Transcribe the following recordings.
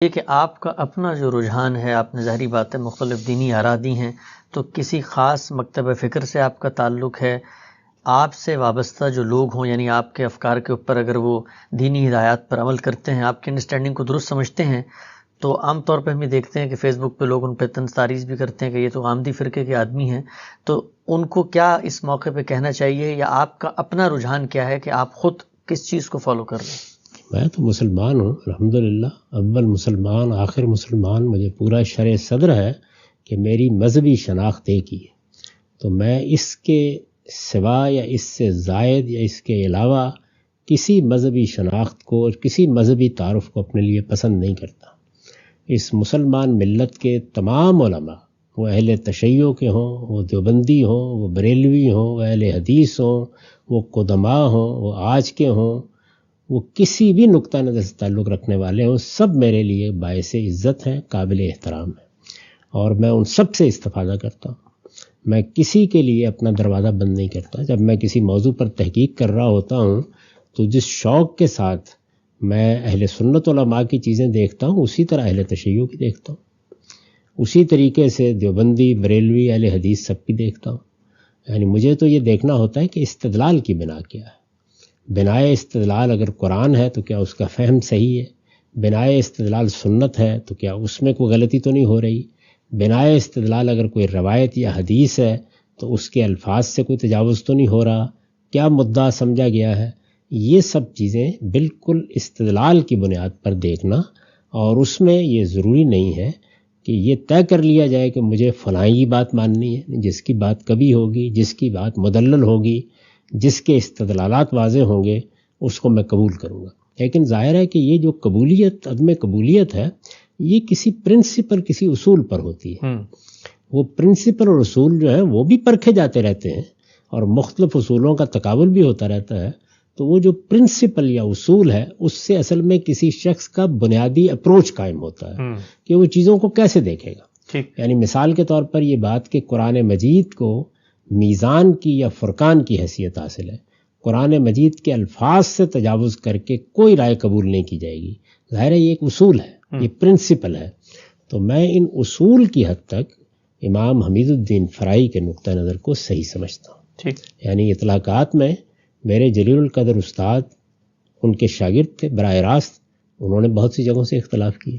یہ کہ آپ کا اپنا جو رجحان ہے، آپ نے ظاہری بات ہے مختلف دینی آراء دی ہیں، تو کسی خاص مکتب فکر سے آپ کا تعلق ہے، آپ سے وابستہ جو لوگ ہوں، یعنی آپ کے افکار کے اوپر اگر وہ دینی ہدایات پر عمل کرتے ہیں، آپ کی انڈرسٹینڈنگ کو درست سمجھتے ہیں، تو عام طور پہ ہم یہ دیکھتے ہیں کہ فیس بک پہ لوگ ان پہ طنز تاریض بھی کرتے ہیں کہ یہ تو غامدی فرقے کے آدمی ہیں، تو ان کو کیا اس موقع پہ کہنا چاہیے، یا آپ کا اپنا رجحان کیا ہے کہ آپ خود کس چیز کو فالو کر رہے ہیں؟ میں تو مسلمان ہوں الحمدللہ، اول مسلمان آخر مسلمان، مجھے پورا شرع صدر ہے کہ میری مذہبی شناخت ایک ہی ہے، تو میں اس کے سوا یا اس سے زائد یا اس کے علاوہ کسی مذہبی شناخت کو اور کسی مذہبی تعارف کو اپنے لیے پسند نہیں کرتا۔ اس مسلمان ملت کے تمام علماء، وہ اہل تشیع کے ہوں، وہ دیوبندی ہوں، وہ بریلوی ہوں، وہ اہل حدیث ہوں، وہ قدماء ہوں، وہ آج کے ہوں، وہ کسی بھی نقطہ نظر سے تعلق رکھنے والے ہوں، سب میرے لیے باعث عزت ہیں، قابل احترام ہیں، اور میں ان سب سے استفادہ کرتا ہوں۔ میں کسی کے لیے اپنا دروازہ بند نہیں کرتا۔ جب میں کسی موضوع پر تحقیق کر رہا ہوتا ہوں تو جس شوق کے ساتھ میں اہل سنت علماء کی چیزیں دیکھتا ہوں، اسی طرح اہل تشیع کی دیکھتا ہوں، اسی طریقے سے دیوبندی، بریلوی، اہل حدیث سب کی دیکھتا ہوں۔ یعنی مجھے تو یہ دیکھنا ہوتا ہے کہ استدلال کی بنا کیا ہے۔ بنائے استدلال اگر قرآن ہے تو کیا اس کا فہم صحیح ہے؟ بنائے استدلال سنت ہے تو کیا اس میں کوئی غلطی تو نہیں ہو رہی؟ بنائے استدلال اگر کوئی روایت یا حدیث ہے تو اس کے الفاظ سے کوئی تجاوز تو نہیں ہو رہا؟ کیا مدعا سمجھا گیا ہے؟ یہ سب چیزیں بالکل استدلال کی بنیاد پر دیکھنا، اور اس میں یہ ضروری نہیں ہے کہ یہ طے کر لیا جائے کہ مجھے فلاں کی بات ماننی ہے۔ جس کی بات کبھی ہوگی، جس کی بات مدلل ہوگی، جس کے استدلالات واضح ہوں گے، اس کو میں قبول کروں گا۔ لیکن ظاہر ہے کہ یہ جو قبولیت، عدم قبولیت ہے، یہ کسی پرنسپل، کسی اصول پر ہوتی ہے۔ وہ پرنسپل اور اصول جو ہے وہ بھی پرکھے جاتے رہتے ہیں، اور مختلف اصولوں کا تقابل بھی ہوتا رہتا ہے، تو وہ جو پرنسپل یا اصول ہے، اس سے اصل میں کسی شخص کا بنیادی اپروچ قائم ہوتا ہے کہ وہ چیزوں کو کیسے دیکھے گا۔ یعنی مثال کے طور پر یہ بات کہ قرآن مجید کو میزان کی یا فرقان کی حیثیت حاصل ہے، قرآن مجید کے الفاظ سے تجاوز کر کے کوئی رائے قبول نہیں کی جائے گی۔ ظاہر ہے یہ ایک اصول ہے، یہ پرنسپل ہے۔ تو میں ان اصول کی حد تک امام حمید الدین فرائی کے نقطہ نظر کو صحیح سمجھتا ہوں۔ یعنی اطلاقات میں میرے جلیل القدر استاد، ان کے شاگرد تھے براہ راست، انہوں نے بہت سی جگہوں سے اختلاف کیے،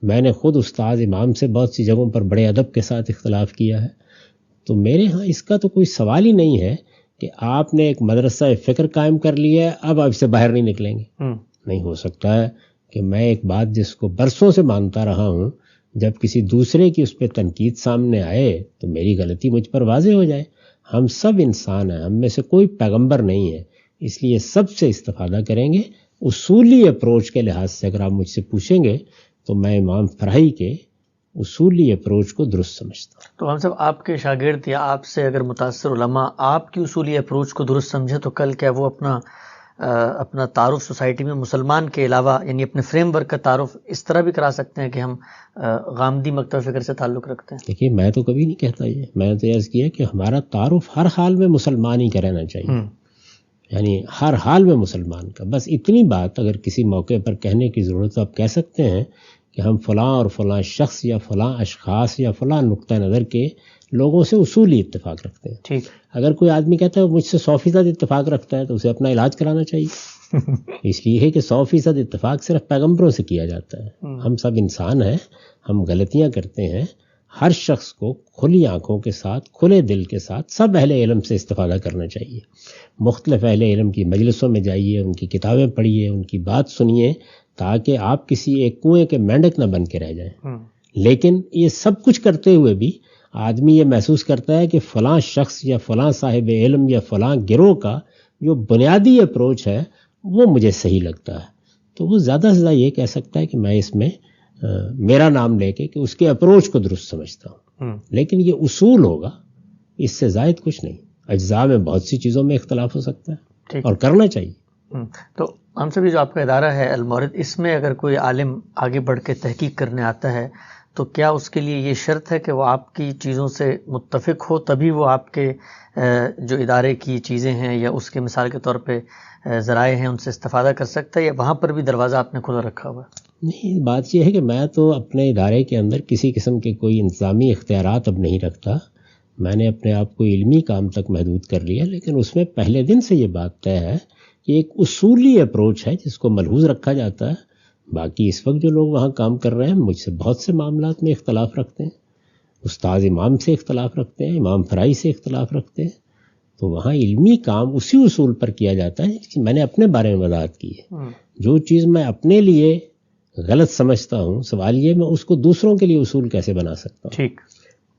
میں نے خود استاد امام سے بہت سی جگہوں پر بڑے ادب کے ساتھ اختلاف کیا ہے۔ تو میرے ہاں اس کا تو کوئی سوال ہی نہیں ہے کہ آپ نے ایک مدرسہ فکر قائم کر لیا ہے، اب آپ اس سے باہر نہیں نکلیں گے۔ نہیں ہو سکتا ہے کہ میں ایک بات جس کو برسوں سے مانتا رہا ہوں، جب کسی دوسرے کی اس پہ تنقید سامنے آئے تو میری غلطی مجھ پر واضح ہو جائے۔ ہم سب انسان ہیں، ہم میں سے کوئی پیغمبر نہیں ہے، اس لیے سب سے استفادہ کریں گے۔ اصولی اپروچ کے لحاظ سے اگر آپ مجھ سے پوچھیں گے تو میں امام فرائی کے اصولی اپروچ کو درست سمجھتا ہوں۔ تو ہم سب آپ کے شاگرد یا آپ سے اگر متاثر علماء آپ کی اصولی اپروچ کو درست سمجھے تو کل کیا وہ اپنا تعارف سوسائٹی میں مسلمان کے علاوہ، یعنی اپنے فریم ورک کا تعارف اس طرح بھی کرا سکتے ہیں کہ ہم غامدی مکتب فکر سے تعلق رکھتے ہیں؟ دیکھیے میں تو کبھی نہیں کہتا یہ، میں نے تو عرض کیا کہ ہمارا تعارف ہر حال میں مسلمان ہی کا رہنا چاہیے، یعنی ہر حال میں مسلمان کا۔ بس اتنی بات اگر کسی موقع پر کہنے کی ضرورت تو آپ کہہ سکتے ہیں کہ ہم فلاں اور فلاں شخص یا فلاں اشخاص یا فلاں نقطہ نظر کے لوگوں سے اصولی اتفاق رکھتے ہیں۔ ٹھیک، اگر کوئی آدمی کہتا ہے مجھ سے 100% اتفاق رکھتا ہے تو اسے اپنا علاج کرانا چاہیے۔ اس لیے ہے کہ 100% اتفاق صرف پیغمبروں سے کیا جاتا ہے۔ ہم سب انسان ہیں، ہم غلطیاں کرتے ہیں۔ ہر شخص کو کھلی آنکھوں کے ساتھ، کھلے دل کے ساتھ سب اہل علم سے استفادہ کرنا چاہیے۔ مختلف اہل علم کی مجلسوں میں جائیے، ان کی کتابیں پڑھیے، ان کی بات سنیے، تاکہ آپ کسی ایک کنویں کے مینڈک نہ بن کے رہ جائیں۔ لیکن یہ سب کچھ کرتے ہوئے بھی آدمی یہ محسوس کرتا ہے کہ فلاں شخص یا فلاں صاحب علم یا فلاں گروہ کا جو بنیادی اپروچ ہے وہ مجھے صحیح لگتا ہے، تو وہ زیادہ سے زیادہ یہ کہہ سکتا ہے کہ میں اس میں میرا نام لے کے کہ اس کے اپروچ کو درست سمجھتا ہوں۔ لیکن یہ اصول ہوگا، اس سے زائد کچھ نہیں۔ اجزاء میں بہت سی چیزوں میں اختلاف ہو سکتا ہے اور کرنا چاہیے۔ تو ہم سبھی جو آپ کا ادارہ ہے المورد، اس میں اگر کوئی عالم آگے بڑھ کے تحقیق کرنے آتا ہے تو کیا اس کے لیے یہ شرط ہے کہ وہ آپ کی چیزوں سے متفق ہو تبھی وہ آپ کے جو ادارے کی چیزیں ہیں یا اس کے مثال کے طور پہ ذرائع ہیں ان سے استفادہ کر سکتا ہے، یا وہاں پر بھی دروازہ آپ نے کھلا رکھا ہوا ہے؟ نہیں، بات یہ ہے کہ میں تو اپنے ادارے کے اندر کسی قسم کے کوئی انتظامی اختیارات اب نہیں رکھتا. میں نے اپنے آپ کو علمی کام تک محدود کر لیا، لیکن اس میں پہلے دن سے یہ بات طے ہے کہ ایک اصولی اپروچ ہے جس کو ملحوظ رکھا جاتا ہے. باقی اس وقت جو لوگ وہاں کام کر رہے ہیں مجھ سے بہت سے معاملات میں اختلاف رکھتے ہیں، استاذ امام سے اختلاف رکھتے ہیں، امام فرائی سے اختلاف رکھتے ہیں. تو وہاں علمی کام اسی اصول پر کیا جاتا ہے کہ میں نے اپنے بارے میں وضاحت کی ہے. جو چیز میں اپنے لیے غلط سمجھتا ہوں، سوال یہ میں اس کو دوسروں کے لیے اصول کیسے بنا سکتا ہوں. ٹھیک.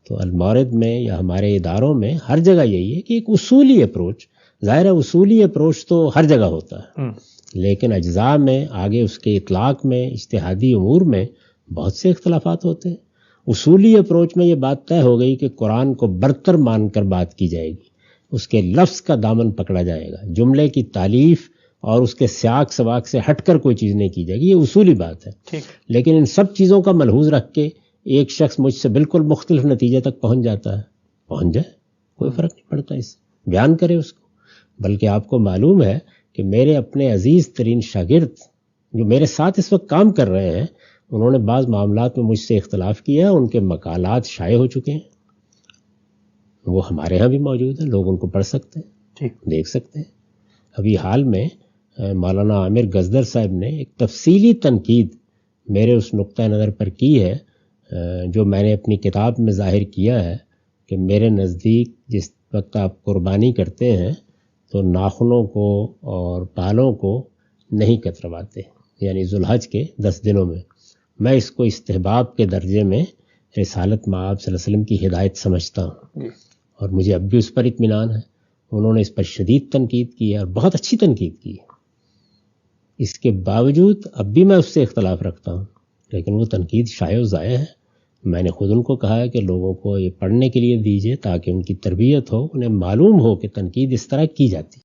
تو المورد میں یا ہمارے اداروں میں ہر جگہ یہی ہے کہ ایک اصولی اپروچ، ظاہر ہے اصولی اپروچ تو ہر جگہ ہوتا ہے، لیکن اجزاء میں آگے اس کے اطلاق میں اجتہادی امور میں بہت سے اختلافات ہوتے ہیں. اصولی اپروچ میں یہ بات طے ہو گئی کہ قرآن کو برتر مان کر بات کی جائے گی، اس کے لفظ کا دامن پکڑا جائے گا، جملے کی تالیف اور اس کے سیاق سواق سے ہٹ کر کوئی چیز نہیں کی جائے گی. یہ اصولی بات ہے. لیکن ان سب چیزوں کا ملحوظ رکھ کے ایک شخص مجھ سے بالکل مختلف نتیجے تک پہنچ جاتا ہے، پہنچ جائے، کوئی فرق نہیں پڑتا، اس سے بیان کرے اس کو. بلکہ آپ کو معلوم ہے کہ میرے اپنے عزیز ترین شاگرد جو میرے ساتھ اس وقت کام کر رہے ہیں، انہوں نے بعض معاملات میں مجھ سے اختلاف کیا، ان کے مقالات شائع ہو چکے ہیں، وہ ہمارے ہاں بھی موجود ہیں، لوگ ان کو پڑھ سکتے ہیں، دیکھ سکتے ہیں. ابھی حال میں مولانا عامر گزدر صاحب نے ایک تفصیلی تنقید میرے اس نقطہ نظر پر کی ہے جو میں نے اپنی کتاب میں ظاہر کیا ہے کہ میرے نزدیک جس وقت آپ قربانی کرتے ہیں تو ناخنوں کو اور بالوں کو نہیں کترواتے، یعنی ذوالحج کے 10 دنوں میں اس کو استحباب کے درجے میں رسالت مآب صلی اللہ علیہ وسلم کی ہدایت سمجھتا ہوں، اور مجھے اب بھی اس پر اطمینان ہے. انہوں نے اس پر شدید تنقید کی ہے اور بہت اچھی تنقید کی ہے. اس کے باوجود اب بھی میں اس سے اختلاف رکھتا ہوں، لیکن وہ تنقید شائع و ضائع ہے. میں نے خود ان کو کہا ہے کہ لوگوں کو یہ پڑھنے کے لیے دیجیے تاکہ ان کی تربیت ہو، انہیں معلوم ہو کہ تنقید اس طرح کی جاتی.